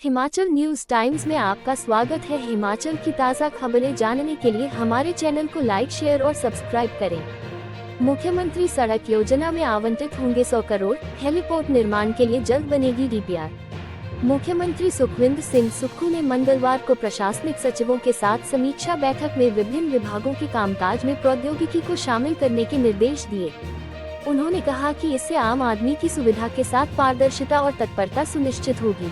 Himachal news times में आपका स्वागत है। हिमाचल की ताज़ा खबरें जानने के लिए हमारे चैनल को लाइक, शेयर और सब्सक्राइब करें। मुख्यमंत्री सड़क योजना में आवंटित होंगे 100 करोड़। हेलीपोर्ट निर्माण के लिए जल्द बनेगी डीपीआर। मुख्यमंत्री सुखविंदर सिंह सुक्खू ने मंगलवार को प्रशासनिक सचिवों के साथ समीक्षा बैठक में विभिन्न विभागों के कामकाज में प्रौद्योगिकी को शामिल करने के निर्देश दिए। उन्होंने कहा कि इससे आम आदमी की सुविधा के साथ पारदर्शिता और तत्परता सुनिश्चित होगी।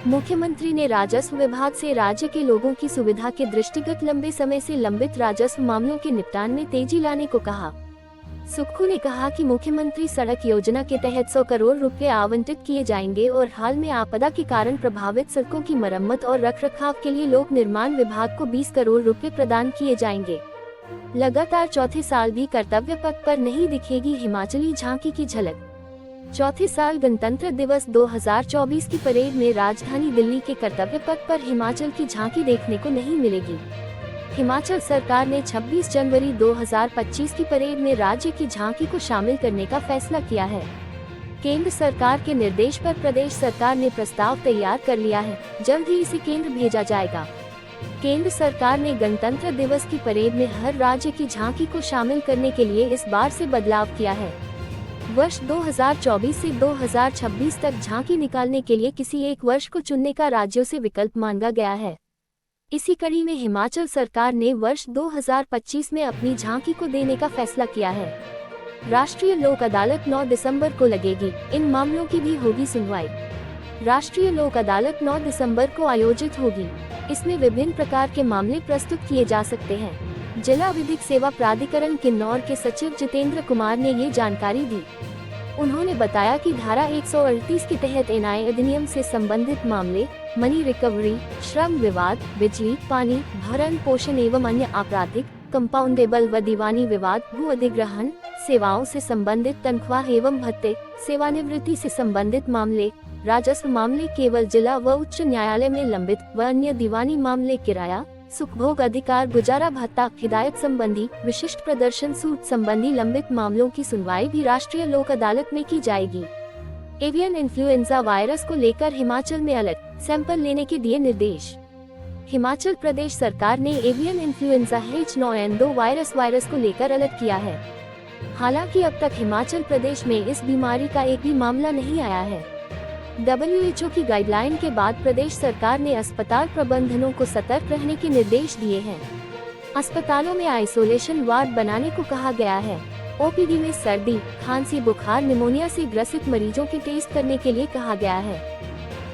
मुख्यमंत्री ने राजस्व विभाग से राज्य के लोगों की सुविधा के दृष्टिगत लंबे समय से लंबित राजस्व मामलों के निपटान में तेजी लाने को कहा। सुक्खू ने कहा कि मुख्यमंत्री सड़क योजना के तहत 100 करोड़ रुपए आवंटित किए जाएंगे और हाल में आपदा के कारण प्रभावित सड़कों की मरम्मत और रखरखाव के लिए लोक निर्माण विभाग को 20 करोड़ रुपए प्रदान किए जाएंगे। लगातार चौथे साल भी कर्तव्य पथ पर नहीं दिखेगी हिमाचली झांकी की झलक। चौथे साल गणतंत्र दिवस 2024 की परेड में राजधानी दिल्ली के कर्तव्य पथ पर हिमाचल की झांकी देखने को नहीं मिलेगी। हिमाचल सरकार ने 26 जनवरी 2025 की परेड में राज्य की झांकी को शामिल करने का फैसला किया है। केंद्र सरकार के निर्देश पर प्रदेश सरकार ने प्रस्ताव तैयार कर लिया है। जल्द ही इसे केंद्र भेजा जाएगा। केंद्र सरकार ने गणतंत्र दिवस की परेड में हर राज्य की झांकी को शामिल करने के लिए इस बार से बदलाव किया है। वर्ष 2024 से 2026 तक झांकी निकालने के लिए किसी एक वर्ष को चुनने का राज्यों से विकल्प मांगा गया है। इसी कड़ी में हिमाचल सरकार ने वर्ष 2025 में अपनी झांकी को देने का फैसला किया है। राष्ट्रीय लोक अदालत 9 दिसंबर को लगेगी। इन मामलों की भी होगी सुनवाई। राष्ट्रीय लोक अदालत 9 दिसंबर को आयोजित होगी। इसमें विभिन्न प्रकार के मामले प्रस्तुत किए जा सकते हैं। जिला विधिक सेवा प्राधिकरण किन्नौर के सचिव जितेंद्र कुमार ने ये जानकारी दी। उन्होंने बताया कि धारा 138 के तहत एनआई अधिनियम से संबंधित मामले, मनी रिकवरी, श्रम विवाद, बिजली, पानी, भरण पोषण एवं अन्य आपराधिक, कंपाउंडेबल व दीवानी विवाद, भू अधिग्रहण, सेवाओं से संबंधित तनख्वाह एवं भत्ते, सेवानिवृत्ति से संबंधित मामले, राजस्व मामले केवल जिला व उच्च न्यायालय में लंबित व अन्य दीवानी मामले किराया, सुखभोग अधिकार, गुजारा भत्ता, हिदायत संबंधी, विशिष्ट प्रदर्शन सूट संबंधी लंबित मामलों की सुनवाई भी राष्ट्रीय लोक अदालत में की जाएगी। एवियन इन्फ्लुएंजा वायरस को लेकर हिमाचल में अलर्ट, सैंपल लेने के दिए निर्देश। हिमाचल प्रदेश सरकार ने एवियन इन्फ्लुएंजा H9N2 वायरस को लेकर अलर्ट किया है। हालांकि अब तक हिमाचल प्रदेश में इस बीमारी का एक भी मामला नहीं आया है। WHO की गाइडलाइन के बाद प्रदेश सरकार ने अस्पताल प्रबंधनों को सतर्क रहने के निर्देश दिए हैं। अस्पतालों में आइसोलेशन वार्ड बनाने को कहा गया है। ओपीडी में सर्दी, खांसी, बुखार, निमोनिया से ग्रसित मरीजों के टेस्ट करने के लिए कहा गया है।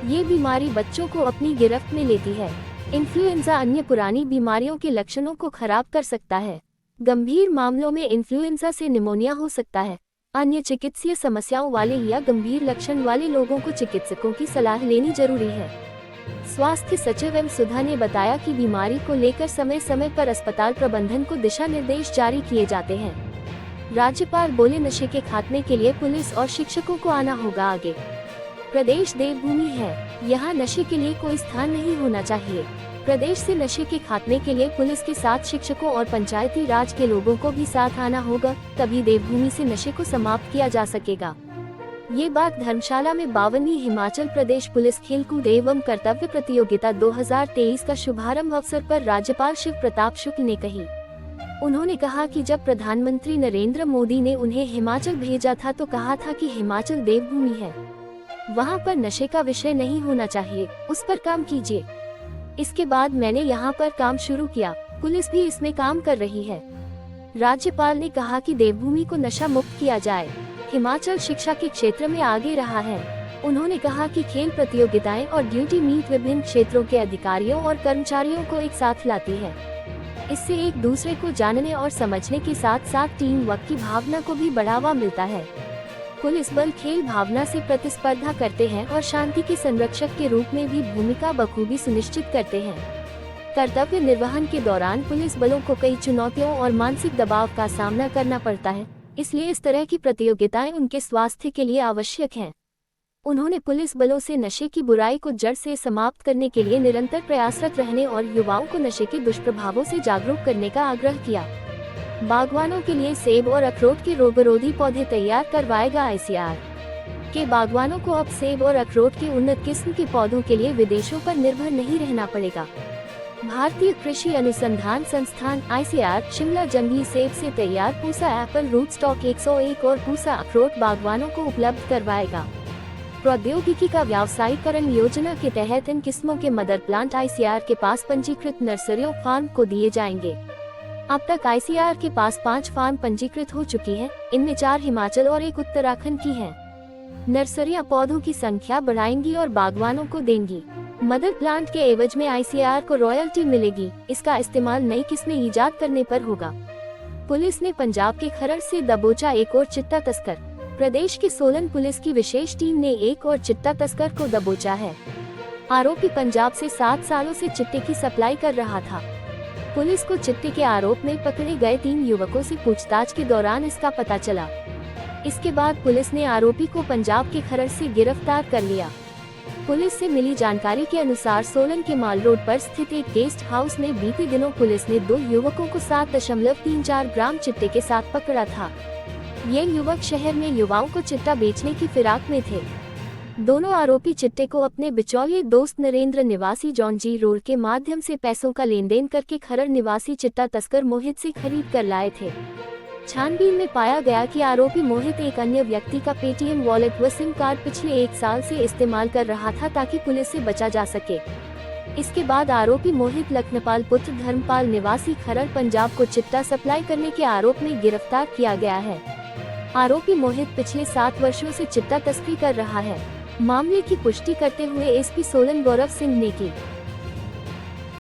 ये बीमारी बच्चों को अपनी गिरफ्त में लेती है। इन्फ्लुएंजा अन्य पुरानी बीमारियों के लक्षणों को खराब कर सकता है। गंभीर मामलों में इन्फ्लुएंजा से निमोनिया हो सकता है। अन्य चिकित्सीय समस्याओं वाले या गंभीर लक्षण वाले लोगों को चिकित्सकों की सलाह लेनी जरूरी है। स्वास्थ्य सचिव एम सुधा ने बताया कि बीमारी को लेकर समय समय पर अस्पताल प्रबंधन को दिशा निर्देश जारी किए जाते हैं। राज्यपाल बोले, नशे के खात्मे के लिए पुलिस और शिक्षकों को आना होगा आगे। प्रदेश देवभूमि है, यहाँ नशे के लिए कोई स्थान नहीं होना चाहिए। प्रदेश से नशे के खात्मे के लिए पुलिस के साथ शिक्षकों और पंचायती राज के लोगों को भी साथ आना होगा, तभी देवभूमि से नशे को समाप्त किया जा सकेगा। ये बात धर्मशाला में 52वीं हिमाचल प्रदेश पुलिस खेलकूद एवं कर्तव्य प्रतियोगिता 2023 का शुभारंभ अवसर पर राज्यपाल शिव प्रताप शुक्ल ने कही। उन्होंने कहा कि जब प्रधानमंत्री नरेंद्र मोदी ने उन्हें हिमाचल भेजा था तो कहा था कि हिमाचल देवभूमि है, वहाँ पर नशे का विषय नहीं होना चाहिए, उस पर काम कीजिए। इसके बाद मैंने यहाँ पर काम शुरू किया। पुलिस भी इसमें काम कर रही है। राज्यपाल ने कहा कि देवभूमि को नशा मुक्त किया जाए। हिमाचल शिक्षा के क्षेत्र में आगे रहा है। उन्होंने कहा कि खेल प्रतियोगिताएं और ड्यूटी मीट विभिन्न क्षेत्रों के अधिकारियों और कर्मचारियों को एक साथ लाती है। इससे एक दूसरे को जानने और समझने के साथ साथ टीम वर्क की भावना को भी बढ़ावा मिलता है। पुलिस बल खेल भावना से प्रतिस्पर्धा करते हैं और शांति के संरक्षक के रूप में भी भूमिका बखूबी सुनिश्चित करते हैं। कर्तव्य निर्वहन के दौरान पुलिस बलों को कई चुनौतियों और मानसिक दबाव का सामना करना पड़ता है, इसलिए इस तरह की प्रतियोगिताएं उनके स्वास्थ्य के लिए आवश्यक हैं। उन्होंने पुलिस बलों से नशे की बुराई को जड़ से समाप्त करने के लिए निरंतर प्रयासरत रहने और युवाओं को नशे के दुष्प्रभावों से जागरूक करने का आग्रह किया। बागवानों के लिए सेब और अखरोट के रोग विरोधी पौधे तैयार करवाएगा ICR। के बागवानों को अब सेब और अखरोट के उन्नत किस्म के पौधों के लिए विदेशों पर निर्भर नहीं रहना पड़ेगा। भारतीय कृषि अनुसंधान संस्थान ICAR शिमला जंगली सेब से तैयार पूसा एप्पल रूट स्टॉक 101 और पूसा अखरोट बागवानों को उपलब्ध करवाएगा। प्रौद्योगिकी का व्यावसायीकरण योजना के तहत इन किस्मों के मदर प्लांट ICAR के पास पंजीकृत नर्सरियों फार्म को दिए जाएंगे। अब तक ICAR के पास 5 फार्म पंजीकृत हो चुकी हैं, इनमें 4 हिमाचल और 1 उत्तराखंड की हैं। नर्सरियां पौधों की संख्या बढ़ाएंगी और बागवानों को देंगी। मदर प्लांट के एवज में ICAR को रॉयल्टी मिलेगी। इसका इस्तेमाल नई किस्में ईजाद करने पर होगा। पुलिस ने पंजाब के खरड़ से दबोचा एक और चिट्टा तस्कर। प्रदेश की सोलन पुलिस की विशेष टीम ने एक और चिट्टा तस्कर को दबोचा है। आरोपी पंजाब से 7 सालों से चिट्टे की सप्लाई कर रहा था। पुलिस को चिट्टे के आरोप में पकड़े गए 3 युवकों से पूछताछ के दौरान इसका पता चला। इसके बाद पुलिस ने आरोपी को पंजाब के खरड़ से गिरफ्तार कर लिया। पुलिस से मिली जानकारी के अनुसार सोलन के माल रोड पर स्थित एक गेस्ट हाउस में बीते दिनों पुलिस ने 2 युवकों को 7.34 ग्राम चिट्टे के साथ पकड़ा था। ये युवक शहर में युवाओं को चिट्टा बेचने की फिराक में थे। दोनों आरोपी चिट्टे को अपने बिचौलिए दोस्त नरेंद्र निवासी जॉनजी रोड के माध्यम से पैसों का लेन देन करके खरड़ निवासी चिट्टा तस्कर मोहित से खरीद कर लाए थे। छानबीन में पाया गया कि आरोपी मोहित एक अन्य व्यक्ति का पेटीएम वॉलेट व सिम कार्ड पिछले 1 साल से इस्तेमाल कर रहा था ताकि पुलिस से बचा जा सके। इसके बाद आरोपी मोहित लखनपाल पुत्र धर्मपाल निवासी खरड़ पंजाब को चिट्टा सप्लाई करने के आरोप में गिरफ्तार किया गया है। आरोपी मोहित पिछले 7 वर्षों से चिट्टा तस्करी कर रहा है। मामले की पुष्टि करते हुए एसपी सोलन गौरव सिंह ने की।